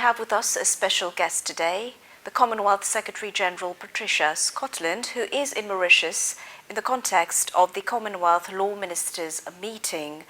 have with us a special guest today, the Commonwealth Secretary General Patricia Scotland, who is in Mauritius in the context of the Commonwealth Law Ministers meeting.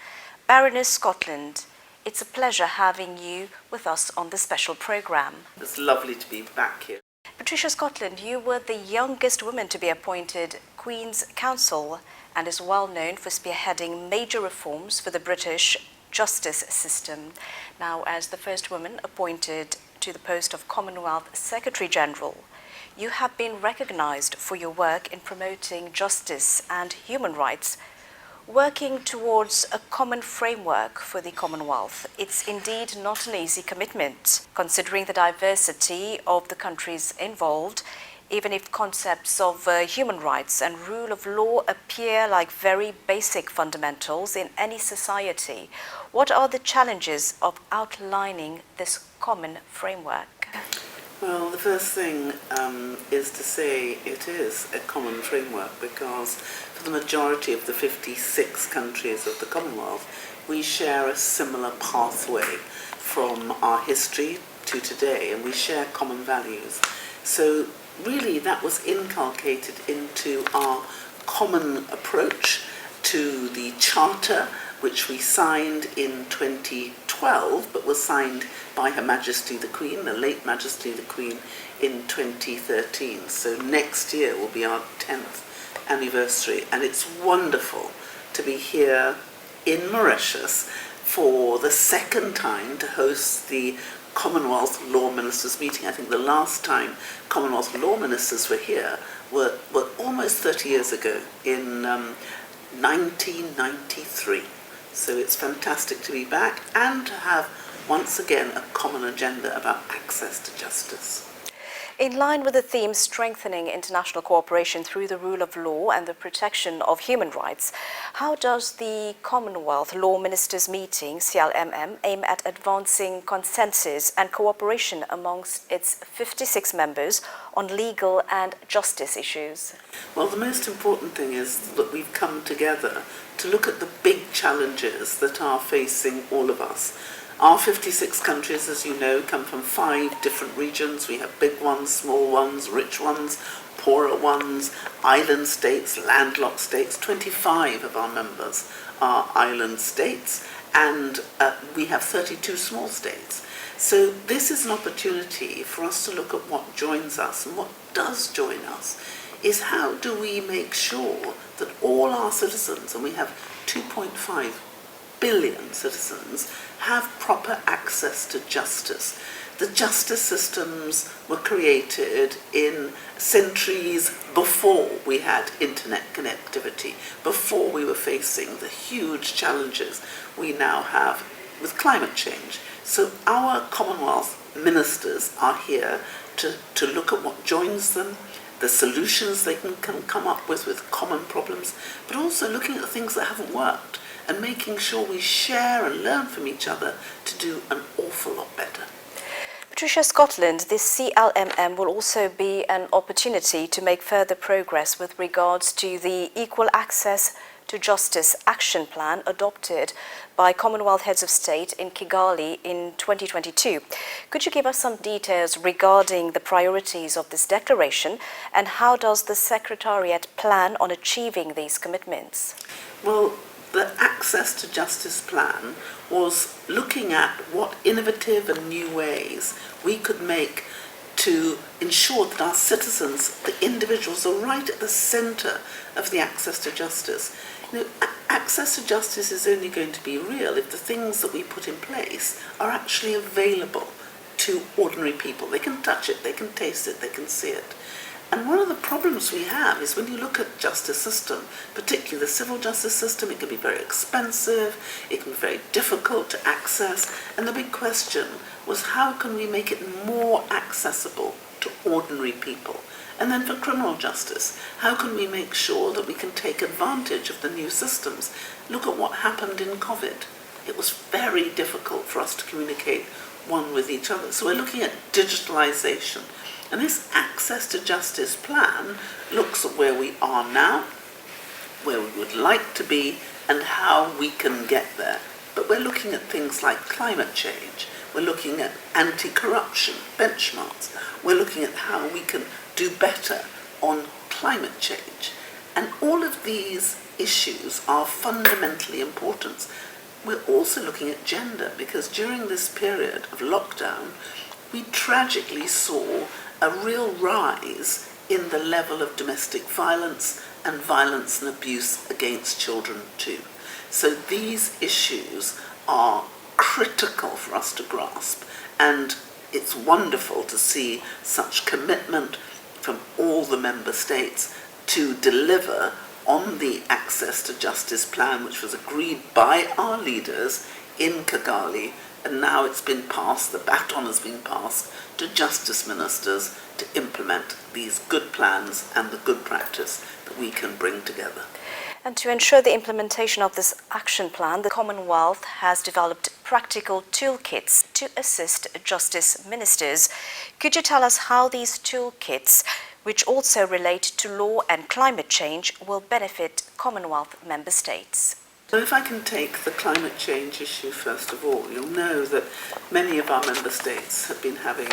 Baroness Scotland, it's a pleasure having you with us on this special programme. It's lovely to be back here. Patricia Scotland, you were the youngest woman to be appointed Queen's Counsel and is well known for spearheading major reforms for the British justice system. Now, as the first woman appointed to the post of Commonwealth Secretary General, you have been recognised for your work in promoting justice and human rights, working towards a common framework for the Commonwealth. It's indeed not an easy commitment, considering the diversity of the countries involved, even if concepts of human rights and rule of law appear like very basic fundamentals in any society. What are the challenges of outlining this common framework? Well, the first thing is to say it is a common framework because for the majority of the 56 countries of the Commonwealth, we share a similar pathway from our history to today, and we share common values. So really that was inculcated into our common approach to the Charter, which we signed in 2012, but was signed by Her Majesty the Queen, the late Majesty the Queen, in 2013. So next year will be our 10th anniversary, and it's wonderful to be here in Mauritius for the second time to host the Commonwealth Law Ministers meeting. I think the last time Commonwealth Law Ministers were here were almost 30 years ago in 1993. So it's fantastic to be back and to have once again a common agenda about access to justice. In line with the theme strengthening international cooperation through the rule of law and the protection of human rights, how does the Commonwealth Law Ministers meeting, CLMM, aim at advancing consensus and cooperation amongst its 56 members on legal and justice issues? Well, the most important thing is that we've come together to look at the big challenges that are facing all of us. Our 56 countries, as you know, come from 5 different regions. We have big ones, small ones, rich ones, poorer ones, island states, landlocked states. 25 of our members are island states, and we have 32 small states. So this is an opportunity for us to look at what joins us, and what does join us is how do we make sure that all our citizens, and we have 2.5 billion citizens, have proper access to justice. The justice systems were created in centuries before we had internet connectivity, before we were facing the huge challenges we now have with climate change. So our Commonwealth ministers are here to look at what joins them, the solutions they can come up with common problems, but also looking at the things that haven't worked and making sure we share and learn from each other to do an awful lot better. Patricia Scotland, this CLMM will also be an opportunity to make further progress with regards to the Equal Access to Justice Action Plan adopted by Commonwealth Heads of State in Kigali in 2022. Could you give us some details regarding the priorities of this declaration, and how does the Secretariat plan on achieving these commitments? Well, the Access to Justice plan was looking at what innovative and new ways we could make to ensure that our citizens, the individuals, are right at the centre of the access to justice. You know, access to justice is only going to be real if the things that we put in place are actually available to ordinary people. They can touch it, they can taste it, they can see it. And one of the problems we have is when you look at the justice system, particularly the civil justice system, it can be very expensive, it can be very difficult to access, and the big question was how can we make it more accessible to ordinary people? And then for criminal justice, how can we make sure that we can take advantage of the new systems? Look at what happened in COVID. It was very difficult for us to communicate one with each other. So we're looking at digitalization. And this Access to Justice plan looks at where we are now, where we would like to be, and how we can get there. But we're looking at things like climate change. We're looking at anti-corruption benchmarks. We're looking at how we can do better on climate change. And all of these issues are fundamentally important. We're also looking at gender, because during this period of lockdown, we tragically saw a real rise in the level of domestic violence and violence and abuse against children too. So these issues are critical for us to grasp, and it's wonderful to see such commitment from all the member states to deliver on the Access to Justice plan, which was agreed by our leaders in Kigali, and now it's been passed, the baton has been passed to justice ministers to implement these good plans and the good practice that we can bring together. And to ensure the implementation of this action plan, the Commonwealth has developed practical toolkits to assist justice ministers. Could you tell us how these toolkits, which also relate to law and climate change, will benefit Commonwealth member states? So if I can take the climate change issue first of all, you'll know that many of our member states have been having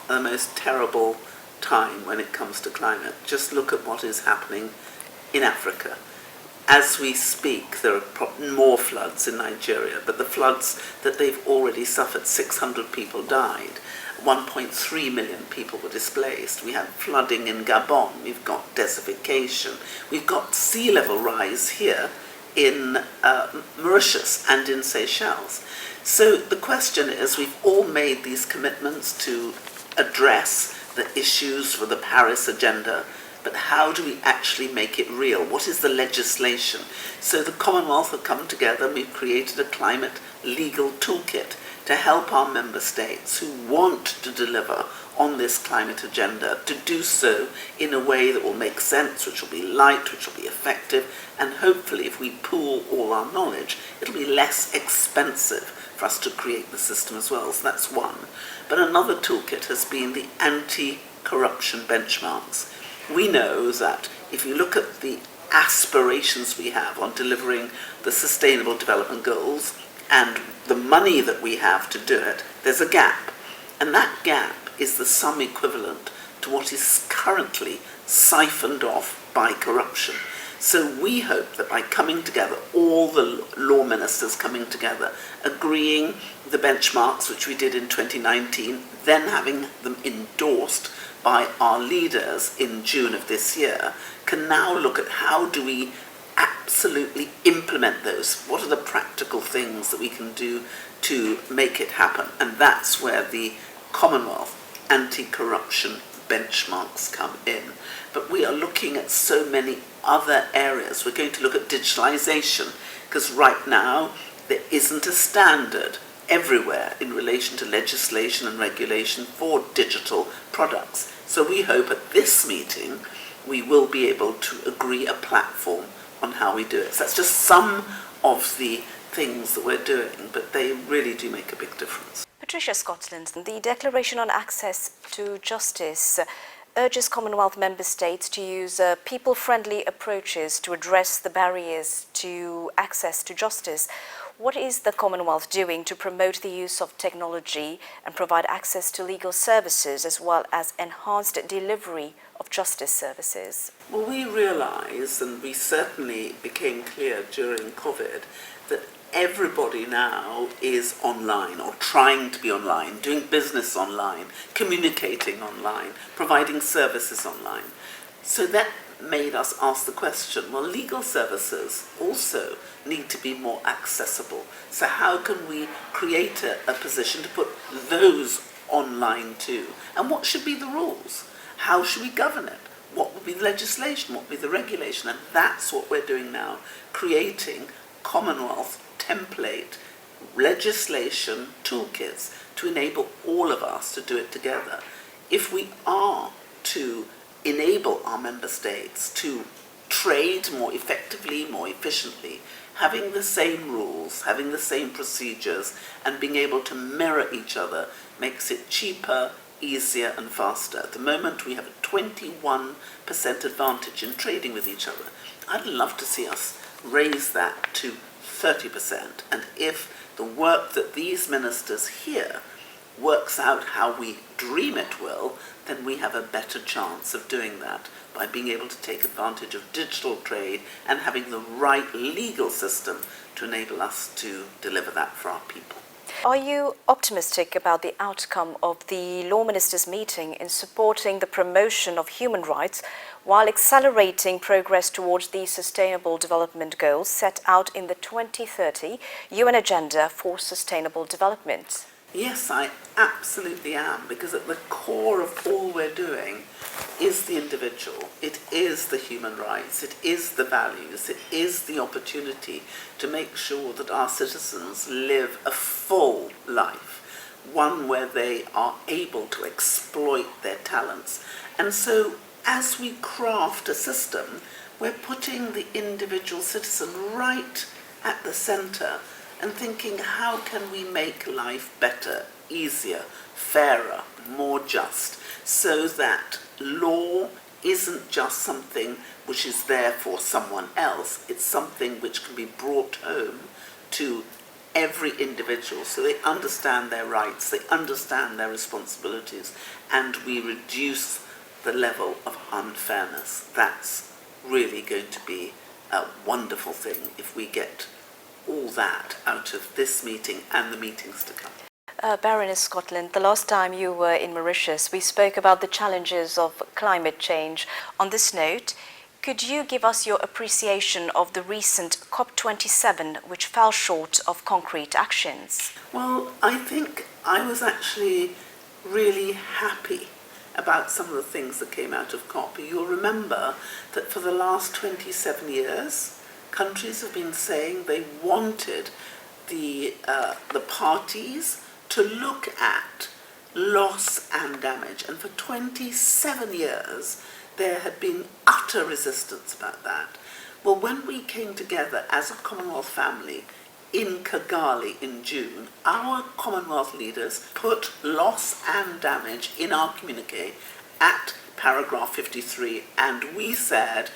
the most terrible time when it comes to climate. Just look at what is happening in Africa. As we speak, there are more floods in Nigeria, but the floods that they've already suffered, 600 people died, 1.3 million people were displaced. We had flooding in Gabon, we've got desertification, we've got sea level rise here in Mauritius and in Seychelles. So the question is, we've all made these commitments to address the issues for the Paris agenda, but how do we actually make it real? What is the legislation? So the Commonwealth have come together and we've created a climate legal toolkit to help our member states who want to deliver on this climate agenda to do so in a way that will make sense, which will be light, which will be effective, and hopefully if we pool all our knowledge, it'll be less expensive for us to create the system as well. So that's one. But another toolkit has been the anti-corruption benchmarks. We know that if you look at the aspirations we have on delivering the Sustainable Development Goals and the money that we have to do it, there's a gap. And that gap is the sum equivalent to what is currently siphoned off by corruption. So we hope that by coming together, all the law ministers coming together, agreeing the benchmarks, which we did in 2019, then having them endorsed by our leaders in June of this year, can now look at how do we absolutely implement those. What are the practical things that we can do to make it happen? And that's where the Commonwealth anti-corruption benchmarks come in. But we are looking at so many other areas. We're going to look at digitalization, because right now there isn't a standard everywhere in relation to legislation and regulation for digital products. So we hope at this meeting we will be able to agree a platform on how we do it. So that's just some of the things that we're doing, but they really do make a big difference. Patricia Scotland, the Declaration on Access to Justice urges Commonwealth member states to use people-friendly approaches to address the barriers to access to justice. What is the Commonwealth doing to promote the use of technology and provide access to legal services as well as enhanced delivery of justice services? Well, we realise, and we certainly became clear during COVID, that everybody now is online or trying to be online, doing business online, communicating online, providing services online. So that made us ask the question, well, legal services also need to be more accessible. So how can we create a position to put those online too? And what should be the rules? How should we govern it? What would be the legislation? What would be the regulation? And that's what we're doing now, creating Commonwealth template legislation toolkits to enable all of us to do it together. If we are to enable our member states to trade more effectively, more efficiently, having the same rules, having the same procedures, and being able to mirror each other makes it cheaper, easier and faster. At the moment we have a 21% advantage in trading with each other. I'd love to see us raise that to 30%, and if the work that these ministers here works out how we dream it will, then we have a better chance of doing that by being able to take advantage of digital trade and having the right legal system to enable us to deliver that for our people. Are you optimistic about the outcome of the Law Ministers' meeting in supporting the promotion of human rights while accelerating progress towards the Sustainable Development Goals set out in the 2030 UN Agenda for Sustainable Development? Yes, I absolutely am, because at the core of all we're doing is the individual, it is the human rights, it is the values, it is the opportunity to make sure that our citizens live a full life, one where they are able to exploit their talents. And so as we craft a system, we're putting the individual citizen right at the centre and thinking, how can we make life better, easier, fairer, more just, so that law isn't just something which is there for someone else, it's something which can be brought home to every individual so they understand their rights, they understand their responsibilities, and we reduce the level of unfairness. That's really going to be a wonderful thing if we get all that out of this meeting and the meetings to come. Baroness Scotland, the last time you were in Mauritius, we spoke about the challenges of climate change. On this note, could you give us your appreciation of the recent COP27, which fell short of concrete actions? Well, I think I was actually really happy about some of the things that came out of COP. You'll remember that for the last 27 years, countries have been saying they wanted the parties to look at loss and damage. And for 27 years, there had been utter resistance about that. Well, when we came together as a Commonwealth family in Kigali in June, our Commonwealth leaders put loss and damage in our communique at paragraph 53, and we said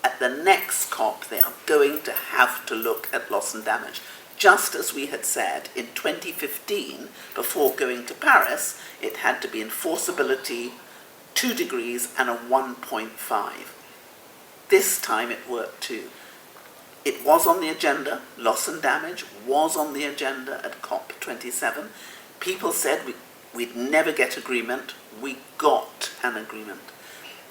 at the next COP they are going to have to look at loss and damage. Just as we had said in 2015, before going to Paris, it had to be enforceability, 2 degrees and a 1.5. This time it worked too. It was on the agenda, loss and damage was on the agenda at COP27. People said we'd never get agreement. We got an agreement.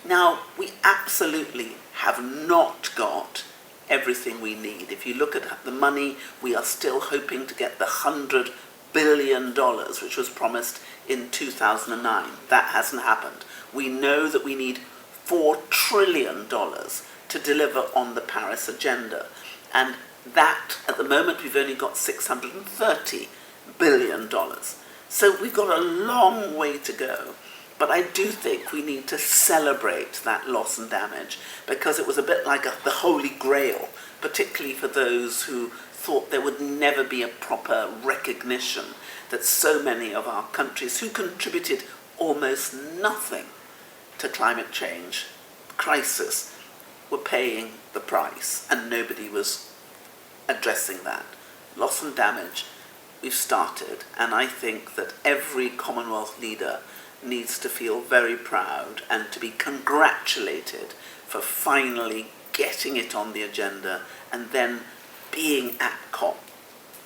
Now, we absolutely have not got everything we need. If you look at the money, we are still hoping to get the $100 billion, which was promised in 2009. That hasn't happened. We know that we need $4 trillion to deliver on the Paris agenda. And that, at the moment, we've only got $630 billion. So we've got a long way to go. But I do think we need to celebrate that loss and damage, because it was a bit like the Holy Grail, particularly for those who thought there would never be a proper recognition that so many of our countries who contributed almost nothing to climate change crisis were paying the price, and nobody was addressing that. Loss and damage, we've started, and I think that every Commonwealth leader needs to feel very proud and to be congratulated for finally getting it on the agenda and then being at COP,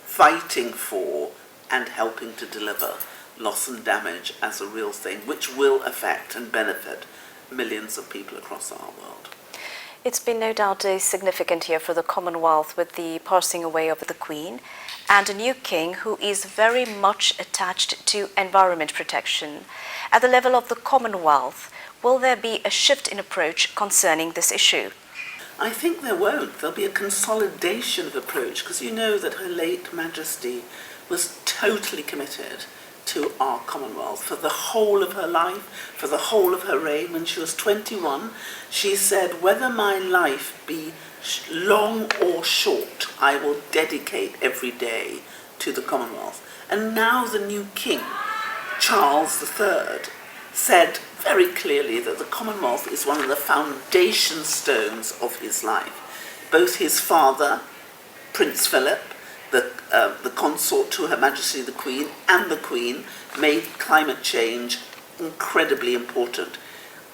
fighting for and helping to deliver loss and damage as a real thing, which will affect and benefit millions of people across our world. It's been no doubt a significant year for the Commonwealth, with the passing away of the Queen and a new king who is very much attached to environment protection. At the level of the Commonwealth, will there be a shift in approach concerning this issue? I think there won't. There'll be a consolidation of approach, because you know that Her late Majesty was totally committed to our Commonwealth for the whole of her life, for the whole of her reign. When she was 21, she said, "Whether my life be long or short, I will dedicate every day to the Commonwealth." And now the new king, Charles III, said very clearly that the Commonwealth is one of the foundation stones of his life. Both his father, Prince Philip, the consort to Her Majesty the Queen and the Queen made climate change incredibly important.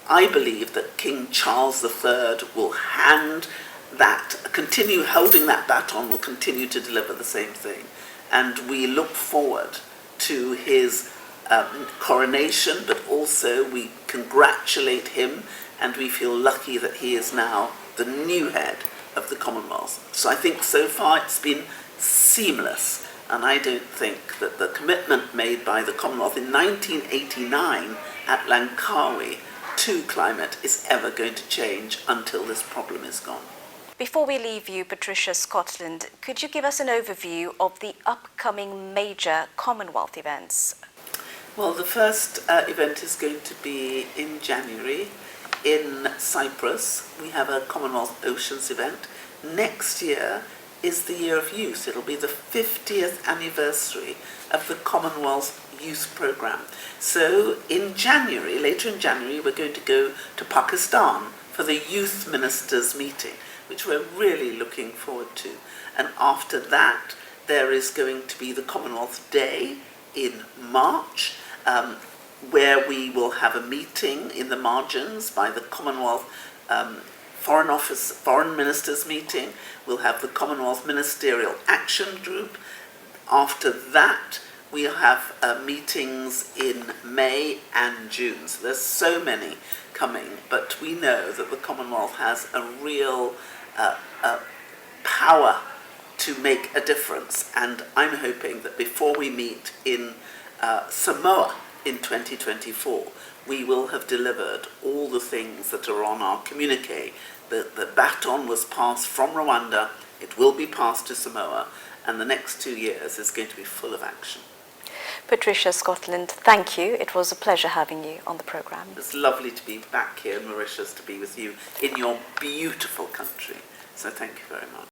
I believe that King Charles III will continue holding that baton, will continue to deliver the same thing. And we look forward to his coronation, but also we congratulate him, and we feel lucky that he is now the new head of the Commonwealth. So I think so far it's been seamless, and I don't think that the commitment made by the Commonwealth in 1989 at Langkawi to climate is ever going to change until this problem is gone. Before we leave you, Patricia Scotland, could you give us an overview of the upcoming major Commonwealth events? Well, the first event is going to be in January in Cyprus. We have a Commonwealth Oceans event. Next year is the Year of Youth. It'll be the 50th anniversary of the Commonwealth Youth Programme. So in January, later in January, we're going to go to Pakistan for the Youth Ministers meeting, which we're really looking forward to. And after that, there is going to be the Commonwealth Day in March, where we will have a meeting in the margins by the Commonwealth Foreign Ministers meeting. We'll have the Commonwealth Ministerial Action Group. After that, we'll have meetings in May and June. So there's so many coming, but we know that the Commonwealth has a real power to make a difference, and I'm hoping that before we meet in Samoa in 2024, we will have delivered all the things that are on our communique. The baton was passed from Rwanda, it will be passed to Samoa, and the next 2 years is going to be full of action. Patricia Scotland, thank you. It was a pleasure having you on the programme. It's lovely to be back here in Mauritius, to be with you in your beautiful country. So thank you very much.